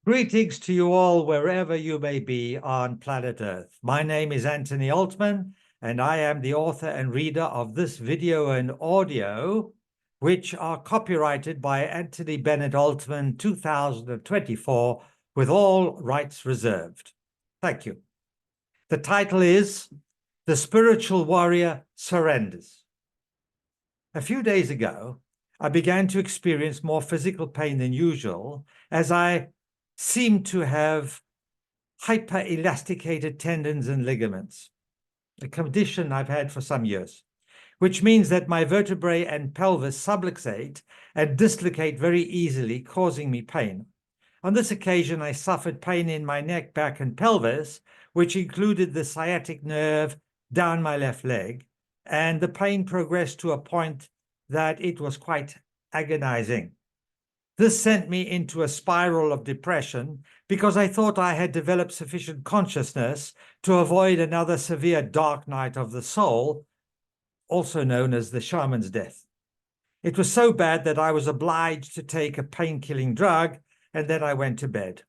Greetings to you all, wherever you may be on planet Earth. My name is Anthony Altman, and I am the author and reader of this video and audio, which are copyrighted by Anthony Bennett Altman 2024, with all rights reserved. Thank you. The title is The Spiritual Warrior Surrenders. A few days ago, I began to experience more physical pain than usual as I seemed to have hyper-elasticated tendons and ligaments, a condition I've had for some years, which means that my vertebrae and pelvis subluxate and dislocate very easily, causing me pain. On this occasion, I suffered pain in my neck, back, and pelvis, which included the sciatic nerve down my left leg, and the pain progressed to a point that it was quite agonizing. This sent me into a spiral of depression because I thought I had developed sufficient consciousness to avoid another severe dark night of the soul, also known as the shaman's death. It was so bad that I was obliged to take a pain-killing drug, and then I went to bed.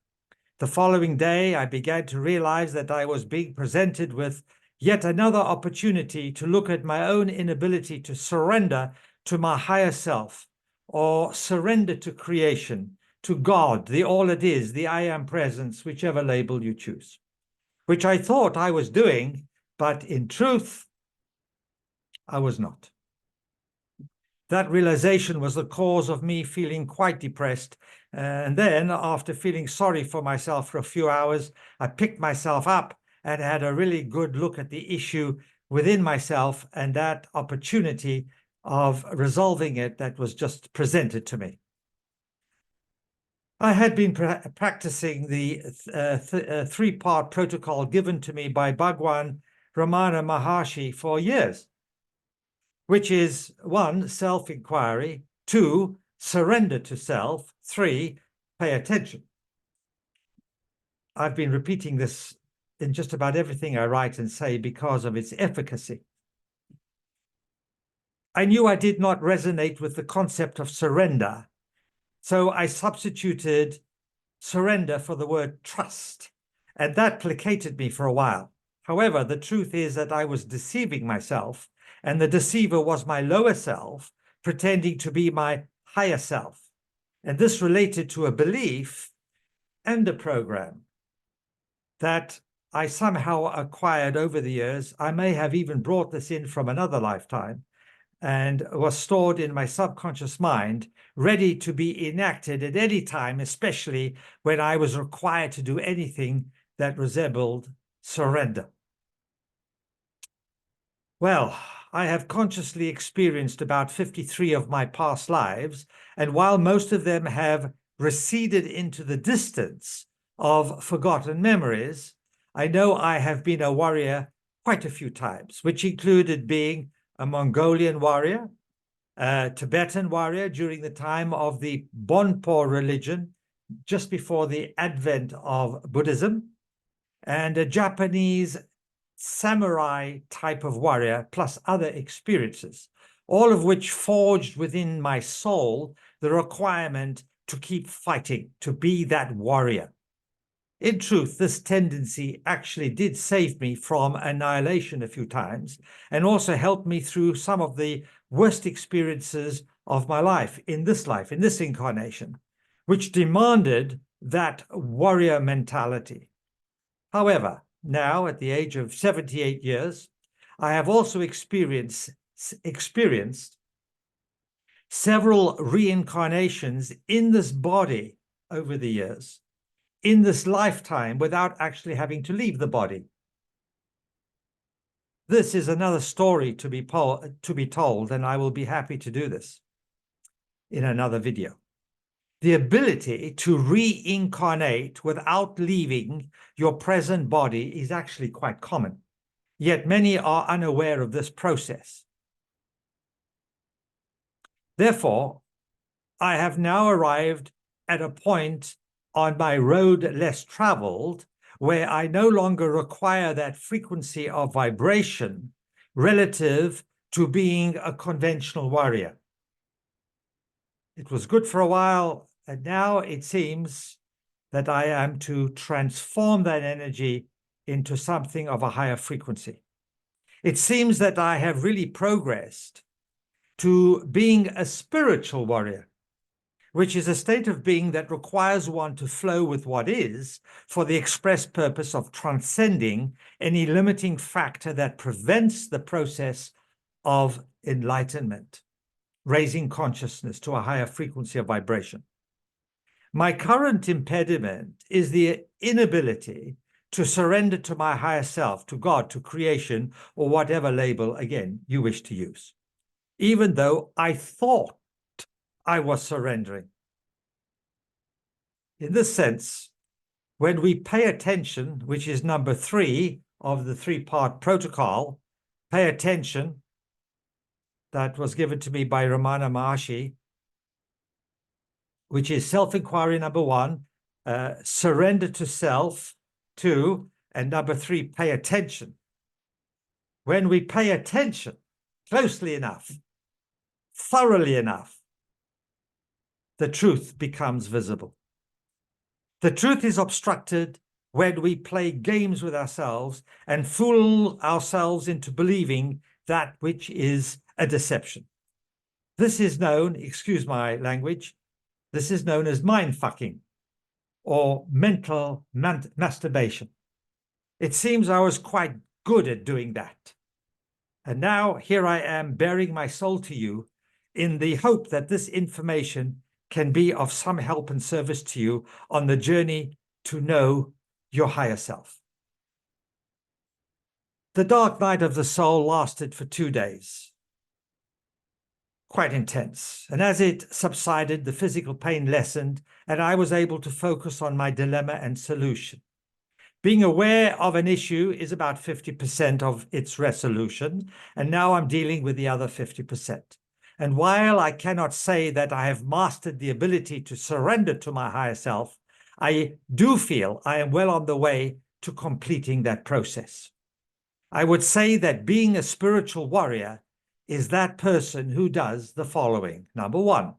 The following day, I began to realize that I was being presented with yet another opportunity to look at my own inability to surrender to my higher self, or surrender to creation, to God, the all it is, the I am presence, whichever label you choose, which I thought I was doing, but in truth, I was not. That realization was the cause of me feeling quite depressed. And then, after feeling sorry for myself for a few hours, I picked myself up and had a really good look at the issue within myself and that opportunity of resolving it that was just presented to me. I had been practicing the three-part protocol given to me by Bhagwan Ramana Maharshi for years, which is 1, self-inquiry, 2, surrender to self, 3, pay attention. I've been repeating this in just about everything I write and say because of its efficacy. I knew I did not resonate with the concept of surrender, so I substituted surrender for the word trust, and that placated me for a while. However, the truth is that I was deceiving myself, and the deceiver was my lower self, pretending to be my higher self. And this related to a belief and a program that I somehow acquired over the years. I may have even brought this in from another lifetime, and was stored in my subconscious mind, ready to be enacted at any time, especially when I was required to do anything that resembled surrender. Well, I have consciously experienced about 53 of my past lives, and while most of them have receded into the distance of forgotten memories, I know I have been a warrior quite a few times, which included being a Mongolian warrior, a Tibetan warrior during the time of the Bonpo religion, just before the advent of Buddhism, and a Japanese samurai type of warrior, plus other experiences, all of which forged within my soul the requirement to keep fighting, to be that warrior. In truth, this tendency actually did save me from annihilation a few times, and also helped me through some of the worst experiences of my life, in this incarnation, which demanded that warrior mentality. However, now at the age of 78 years, I have also experienced several reincarnations in this body over the years, in this lifetime, without actually having to leave the body. This is another story to be told, and I will be happy to do this in another video. The ability to reincarnate without leaving your present body is actually quite common, yet many are unaware of this process. Therefore, I have now arrived at a point on my road less traveled, where I no longer require that frequency of vibration relative to being a conventional warrior. It was good for a while, and now it seems that I am to transform that energy into something of a higher frequency. It seems that I have really progressed to being a spiritual warrior, which is a state of being that requires one to flow with what is for the express purpose of transcending any limiting factor that prevents the process of enlightenment, raising consciousness to a higher frequency of vibration. My current impediment is the inability to surrender to my higher self, to God, to creation, or whatever label, again, you wish to use, even though I thought I was surrendering. In this sense, when we pay attention, which is number 3 of the 3-part protocol, pay attention, that was given to me by Ramana Maharshi, which is self-inquiry number 1, surrender to self 2, and number 3, pay attention. When we pay attention closely enough, thoroughly enough, the truth becomes visible. The truth is obstructed when we play games with ourselves and fool ourselves into believing that which is a deception. This is known, excuse my language, this is known as mind fucking or mental masturbation. It seems I was quite good at doing that. And now here I am bearing my soul to you in the hope that this information can be of some help and service to you on the journey to know your higher self. The dark night of the soul lasted for 2 days, quite intense. And as it subsided, the physical pain lessened, and I was able to focus on my dilemma and solution. Being aware of an issue is about 50% of its resolution, and now I'm dealing with the other 50%. And while I cannot say that I have mastered the ability to surrender to my higher self, I do feel I am well on the way to completing that process. I would say that being a spiritual warrior is that person who does the following. Number 1,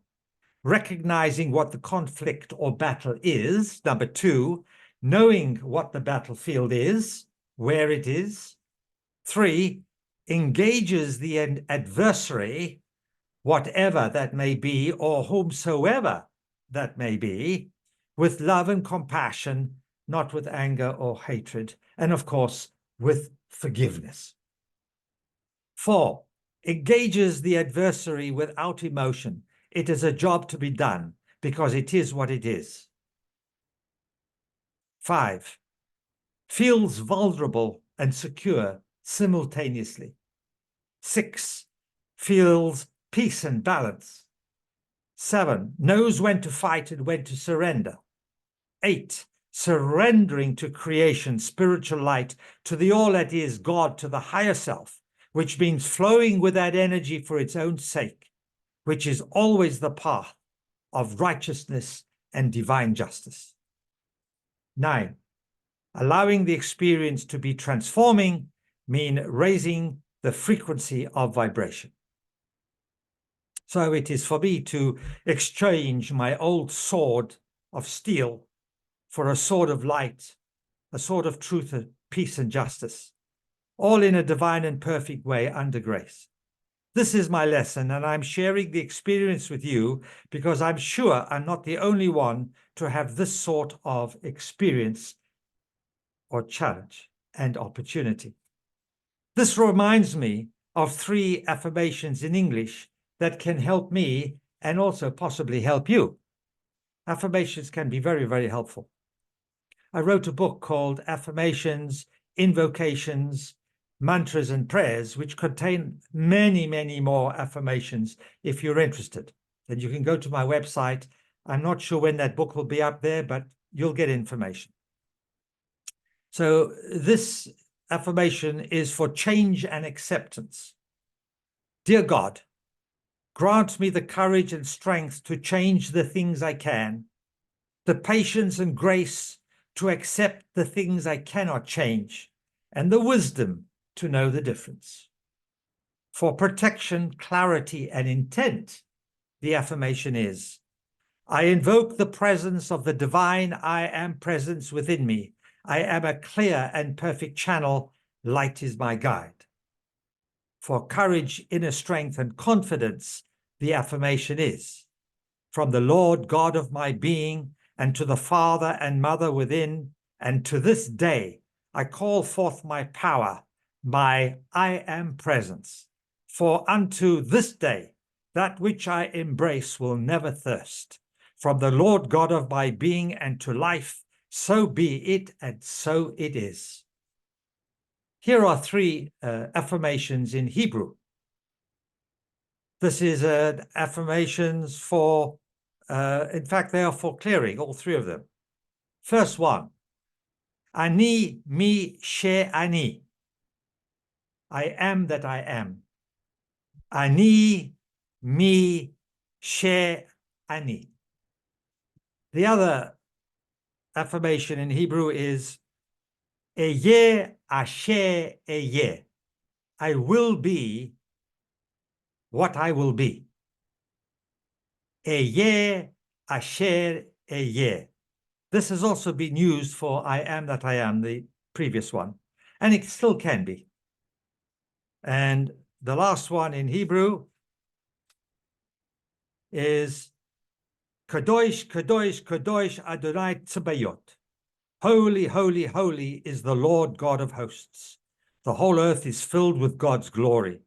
recognizing what the conflict or battle is. Number 2, knowing what the battlefield is, where it is. 3, engages the adversary, whatever that may be, or whomsoever that may be, with love and compassion, not with anger or hatred, and of course, with forgiveness. 4, engages the adversary without emotion. It is a job to be done because it is what it is. 5, feels vulnerable and secure simultaneously. 6, feels peace and balance. 7, knows when to fight and when to surrender. 8, surrendering to creation, spiritual light, to the all that is God, to the higher self, which means flowing with that energy for its own sake, which is always the path of righteousness and divine justice. 9, allowing the experience to be transforming, mean raising the frequency of vibration. So it is for me to exchange my old sword of steel for a sword of light, a sword of truth, peace, and justice, all in a divine and perfect way under grace. This is my lesson, and I'm sharing the experience with you because I'm sure I'm not the only one to have this sort of experience or challenge and opportunity. This reminds me of 3 affirmations in English that can help me and also possibly help you. Affirmations can be very, very helpful. I wrote a book called Affirmations, Invocations, Mantras and Prayers, which contain many, many more affirmations if you're interested. Then you can go to my website. I'm not sure when that book will be up there, but you'll get information. So this affirmation is for change and acceptance. Dear God, grant me the courage and strength to change the things I can, the patience and grace to accept the things I cannot change, and the wisdom to know the difference. For protection, clarity, and intent, the affirmation is, I invoke the presence of the divine I am presence within me. I am a clear and perfect channel. Light is my guide. For courage, inner strength, and confidence, the affirmation is, from the Lord God of my being, and to the Father and Mother within, and to this day, I call forth my power, my I am presence. For unto this day, that which I embrace will never thirst. From the Lord God of my being and to life, so be it, and so it is. Here are three affirmations in Hebrew. This is affirmations for, in fact, they are for clearing, all three of them. First one, Ani mi she ani. I am that I am. Ani mi she ani. The other affirmation in Hebrew is Eye asher eye. I will be what I will be. Eye asher eye. This has also been used for I am that I am, the previous one, and it still can be. And the last one in Hebrew is Kadosh, Kadosh, Kadosh Adonai Tzebayot. Holy, holy, holy is the Lord God of hosts. The whole earth is filled with God's glory.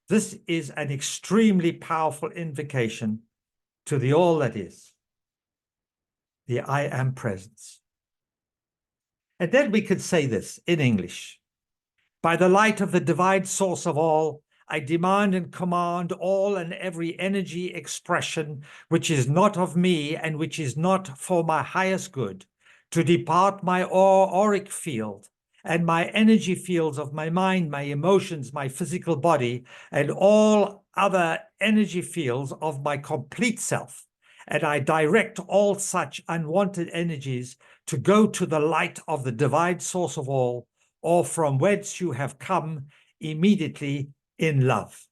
This is an extremely powerful invocation to the all that is, the I am presence. And then we could say this in English. By the light of the divine source of all, I demand and command all and every energy expression which is not of me and which is not for my highest good to depart my auric field and my energy fields of my mind, my emotions, my physical body, and all other energy fields of my complete self. And I direct all such unwanted energies to go to the light of the divine source of all, or from whence you have come immediately in love.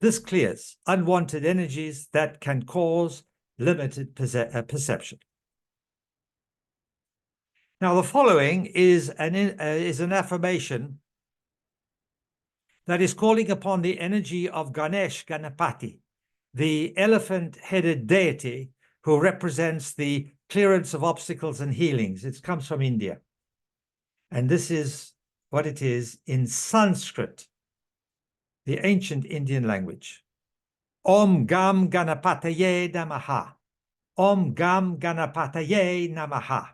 This clears unwanted energies that can cause limited perception. Now, the following is an affirmation that is calling upon the energy of Ganesh Ganapati, the elephant-headed deity who represents the clearance of obstacles and healings. It comes from India. And this is what it is in Sanskrit, the ancient Indian language. Om Gam Ganapataye Namaha. Om Gam Ganapataye Namaha.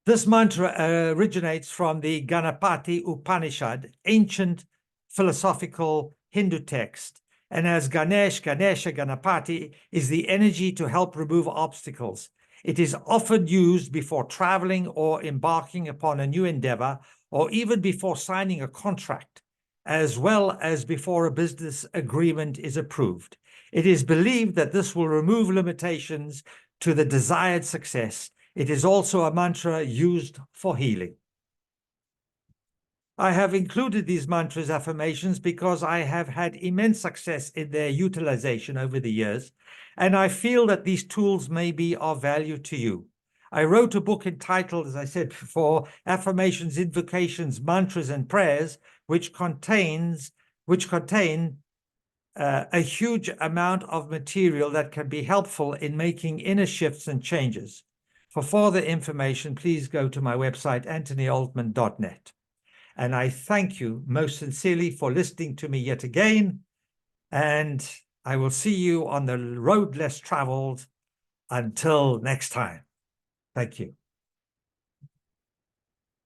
This mantra originates from the Ganapati Upanishad, ancient philosophical Hindu text, and as Ganesha Ganapati is the energy to help remove obstacles. It is often used before traveling or embarking upon a new endeavor, or even before signing a contract, as well as before a business agreement is approved. It is believed that this will remove limitations to the desired success. It is also a mantra used for healing. I have included these mantras affirmations because I have had immense success in their utilization over the years, and I feel that these tools may be of value to you. I wrote a book entitled, as I said before, Affirmations, Invocations, Mantras, and Prayers, which contain a huge amount of material that can be helpful in making inner shifts and changes. For further information, please go to my website, anthonyaltman.net. And I thank you most sincerely for listening to me yet again. And I will see you on the road less traveled until next time. Thank you.